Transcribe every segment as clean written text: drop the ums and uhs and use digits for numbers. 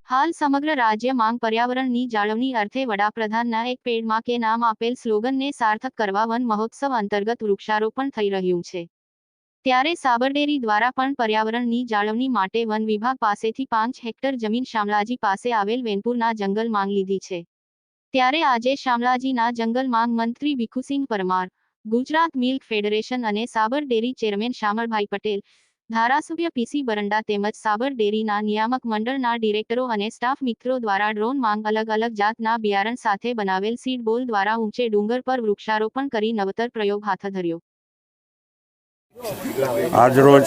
હાલ સમગ્ર રાજ્ય માંગ પર્યાવરણની જાળવણી અર્થે વડાપ્રધાનના એક પેડ માં કે નામ આપેલ સ્લોગનને સાર્થક કરવા વન મહોત્સવ અંતર્ગત વૃક્ષારોપણ થઈ રહ્યું છે। ત્યારે સાબરડેરી દ્વારા પણ પર્યાવરણની જાળવણી માટે વન વિભાગ પાસેથી 5 હેક્ટર જમીન શામળાજી પાસે આવેલ વેનપુરના જંગલ માંગ લીધી છે। ત્યારે આજે શામળાજીના જંગલ માંગ મંત્રી ભીખુસિંહ પરમાર, ગુજરાત મિલ્ક ફેડરેશન અને સાબરડેરી ચેરમેન શામળભાઈ પટેલ, ધારાસભ્ય પીસી બરંડા તેમજ સાબરડેરીના નિયામક મંડળના ડિરેક્ટરો અને સ્ટાફ મિત્રો દ્વારા ડ્રોન માંગ અલગ અલગ જાતના બિયારણ સાથે બનાવેલ સીડ બોલ દ્વારા ઊંચે ડુંગર પર વૃક્ષારોપણ કરી નવતર પ્રયોગ હાથ ધર્યો। આજરોજ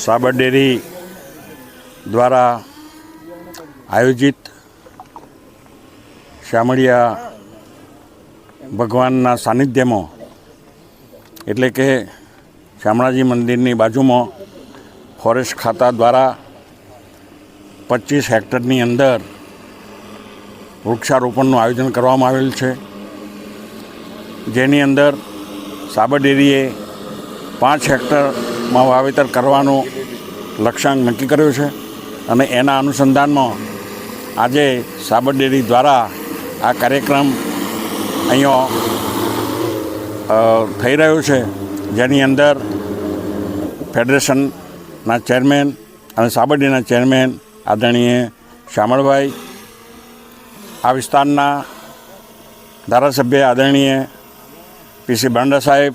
સાબરડેરી દ્વારા આયોજિત શામળિયા ભગવાનના સાનિધ્યમાં એટલે કે શામળાજી મંદિરની બાજુમાં ફોરેસ્ટ ખાતા દ્વારા 25 હેક્ટરની અંદર વૃક્ષારોપણનું આયોજન કરવામાં આવેલ છે, જેની અંદર સાબરડેરીએ 5 હેક્ટરમાં વાવેતર કરવાનો લક્ષ્યાંક નક્કી કર્યો છે અને એના અનુસંધાનમાં આજે સાબરડેરી દ્વારા આ કાર્યક્રમ અહીંયા થઈ રહ્યો છે, જેની અંદર ફેડરેશનના ચેરમેન અને સાબરડેરીના ચેરમેન આદરણીય શામળભાઈ, આ વિસ્તારના ધારાસભ્ય આદરણીય પીસી બરંડા સાહેબ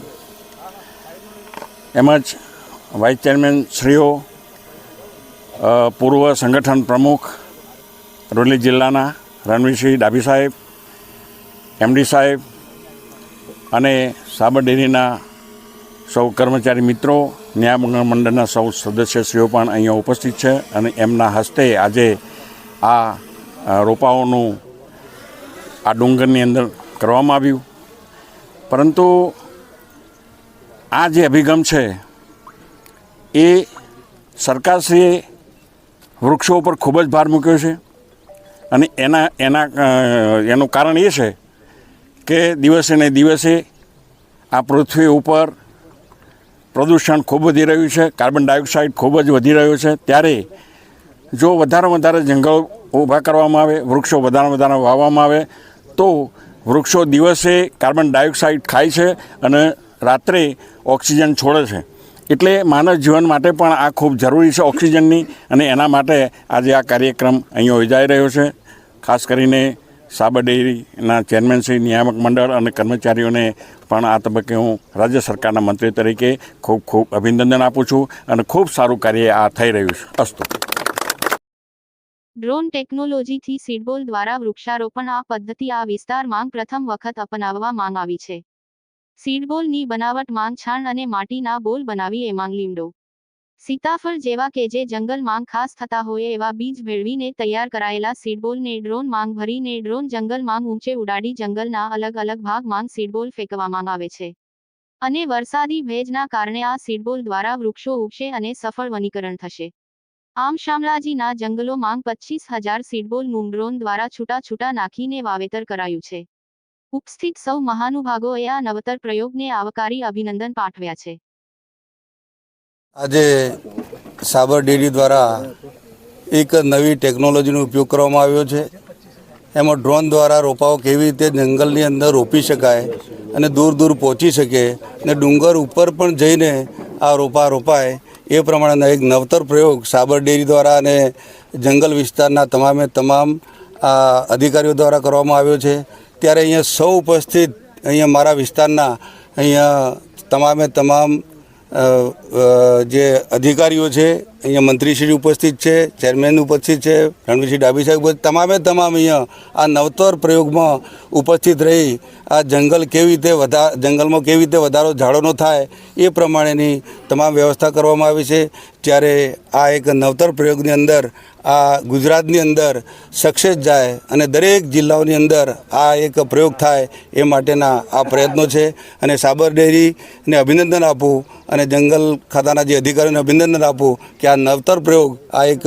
એમજ વાઇસ ચેરમેન શ્રીઓ, પૂર્વ સંગઠન પ્રમુખ અરવલ્લી જિલ્લાના રણવીરસિંહ ડાભી સાહેબ, એમડી સાહેબ અને સાબરડેરીના સૌ કર્મચારી મિત્રો, નિયામક મંડળના સૌ સદસ્યશ્રીઓ પણ અહીંયા ઉપસ્થિત છે અને એમના હસ્તે આજે આ રોપાઓનું આ ડુંગરની અંદર કરવામાં આવ્યું। પરંતુ આ જે અભિગમ છે એ સરકારશ્રીએ વૃક્ષો ઉપર ખૂબ જ ભાર મૂક્યો છે અને એનું કારણ એ છે કે દિવસે ને દિવસે આ પૃથ્વી ઉપર પ્રદૂષણ ખૂબ વધી રહ્યું છે, કાર્બન ડાયોક્સાઇડ ખૂબ જ વધી રહ્યો છે। ત્યારે જો વધારે જંગલો ઊભા કરવામાં આવે, વૃક્ષો વધારે વાવવામાં આવે તો વૃક્ષો દિવસે કાર્બન ડાયોક્સાઇડ ખાય છે અને રાત્રે ઓક્સિજન છોડે છે, એટલે માનવ જીવન માટે પણ આ ખૂબ જરૂરી છે ઓક્સિજનની, અને એના માટે આજે આ કાર્યક્રમ અહીંયા યોજાઈ રહ્યો છે। ખાસ કરીને સાબરડેરીના ચેરમેનશ્રી, નિયામક મંડળ અને કર્મચારીઓને પણ આ તબક્કે હું રાજ્ય સરકારના મંત્રી તરીકે ખૂબ અભિનંદન આપું છું અને ખૂબ સારું કાર્ય આ થઈ રહ્યું છે। અસ્તુ। ડ્રોન ટેકનોલોજીથી સીડબોલ દ્વારા વૃક્ષારોપણ આ પદ્ધતિ આ વિસ્તારમાં પ્રથમ વખત અપનાવવામાં આવી છે। સીડબોલની બનાવટ માંગ છાણ અને માટીના બોલ બનાવી એમાં લીમડો, સીતાફળ જેવા કે જે જંગલ માંગ ખાસ થતા હોય એવા બીજ ભેળવીને તૈયાર કરાયેલા સીડબોલને ડ્રોન માંગ ભરીને ડ્રોન જંગલ માંગ ઊંચે ઉડાડી જંગલના અલગ અલગ ભાગ માંગ સીડબોલ ફેંકવામાં આવે છે અને વરસાદી ભેજના કારણે આ સીડબોલ દ્વારા વૃક્ષો ઉગશે અને સફળ વનીકરણ થશે। આમ શામળાજીના જંગલો માંગ 25,000 સીડબોલનું ડ્રોન દ્વારા છૂટા નાખીને વાવેતર કરાયું છે। ઉપસ્થિત સૌ મહાનુભાવોએ આ નવતર પ્રયોગને આવકારી અભિનંદન પાઠવ્યા છે। આજે સાબરડેરી દ્વારા એક નવી ટેકનોલોજીનો ઉપયોગ કરવામાં આવ્યો છે। એમાં ડ્રોન દ્વારા રોપાઓ કેવી રીતે જંગલની અંદર રોપી શકાય અને દૂર પહોંચી શકે અને ડુંગર ઉપર પણ જઈને આ રોપા રોપાય એ પ્રમાણેનો એક નવતર પ્રયોગ સાબરડેરી દ્વારા અને જંગલ વિસ્તારના તમામ અધિકારીઓ દ્વારા કરવામાં આવ્યો છે। ત્યારે અહીંયા સૌ ઉપસ્થિત અહીંયા મારા વિસ્તારના અહીંયા તમામ જે અધિકારીઓ છે, અહીંયા મંત્રીશ્રી ઉપસ્થિત છે, ચેરમેન ઉપસ્થિત છે, રણવીરસિંહ ડાભી સાહેબ તમામ અહીંયા આ નવતર પ્રયોગમાં ઉપસ્થિત રહી આ જંગલમાં કેવી રીતે વધારો ઝાડોનો થાય એ પ્રમાણેની તમામ વ્યવસ્થા કરવામાં આવી છે। ત્યારે આ એક નવતર પ્રયોગની અંદર આ ગુજરાતની અંદર સક્સેસ જાય અને દરેક જિલ્લાઓની અંદર આ એક પ્રયોગ થાય એ માટેના આ પ્રયત્નો છે અને સાબરડેરીને અભિનંદન આપું અને જંગલ ખાતાના જે અધિકારીઓને અભિનંદન આપું કે આ નવતર પ્રયોગ આ એક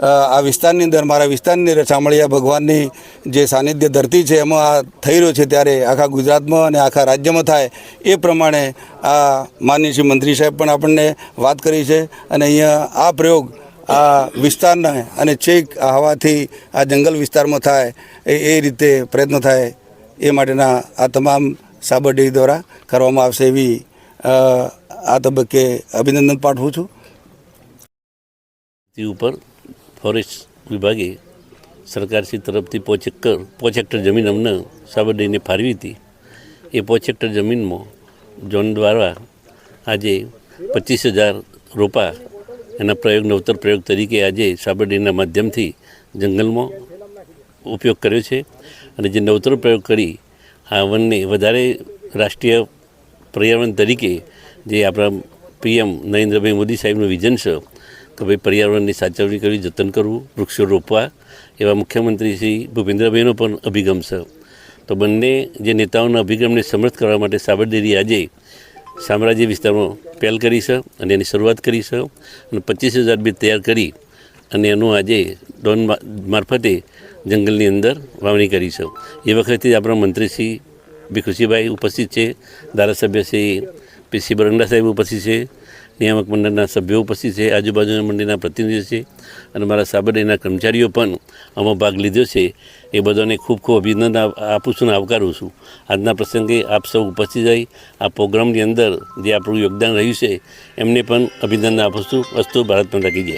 આ વિસ્તારની અંદર મારા વિસ્તારની અંદર શામળિયા ભગવાનની જે સાનિધ્ય ધરતી છે એમાં આ થઈ રહ્યો છે। ત્યારે આખા ગુજરાતમાં અને આખા રાજ્યમાં થાય એ પ્રમાણે આ માનનીય શ્રી મંત્રી સાહેબ પણ આપણને વાત કરી છે અને અહીંયા આ પ્રયોગ આ વિસ્તારને અને છેક આ હવાથી આ જંગલ વિસ્તારમાં થાય એ રીતે પ્રયત્ન થાય એ માટેના આ તમામ સાબર ડેરી દ્વારા કરવામાં આવશે એવી આ તબક્કે અભિનંદન પાઠવું છું. તે ઉપર ફોરેસ્ટ વિભાગે સરકારશ્રી તરફથી 5 હેક્ટર જમીન અમને સાબર ડેરીને ફાળવી હતી. એ 5 હેક્ટર જમીનમાં ઝોન દ્વારા આજે 25,000 રોપા એના નવતર પ્રયોગ તરીકે આજે સાબર ડેરીના માધ્યમથી જંગલમાં ઉપયોગ કર્યો છે. અને જે નવતર પ્રયોગ કરી આ વનને વધારે રાષ્ટ્રીય પર્યાવરણ તરીકે જે આપણા PM નરેન્દ્રભાઈ મોદી સાહેબનું વિઝન છે કે ભાઈ પર્યાવરણની સાચવણી કરવી, જતન કરવું, વૃક્ષો રોપવા, એવા મુખ્યમંત્રી શ્રી ભૂપેન્દ્રભાઈનો પણ અભિગમ છે. તો બંને જે નેતાઓના અભિગમને સમર્થ કરવા માટે સાબર ડેરી આજે શામળાજી વિસ્તારમાં પહેલ કરી છે અને એની શરૂઆત કરી છે અને 25,000 બીજ તૈયાર કરી અને એનું આજે ડોન મારફતે જંગલની અંદર વાવણી કરી છે. એ વખતે આપણા મંત્રી શ્રી બી ખુશીભાઈ ઉપસ્થિત છે, ધારાસભ્ય શ્રી PC બરંડા સાહેબ ઉપસ્થિત છે, નિયામક મંડળના સભ્યો ઉપસ્થિત છે, આજુબાજુના મંડળના પ્રતિનિધિઓ છે અને મારા સાબર ડેરીના કર્મચારીઓ પણ આમાં ભાગ લીધો છે. એ બધાને ખૂબ ખૂબ અભિનંદન આપું છું અને આવકારું છું. આજના પ્રસંગે આપ સૌ ઉપસ્થિત રહી આ પ્રોગ્રામની અંદર જે આપણું યોગદાન રહ્યું છે એમને પણ અભિનંદન આપું છું. અસ્તુ ભારત માતા કી જય.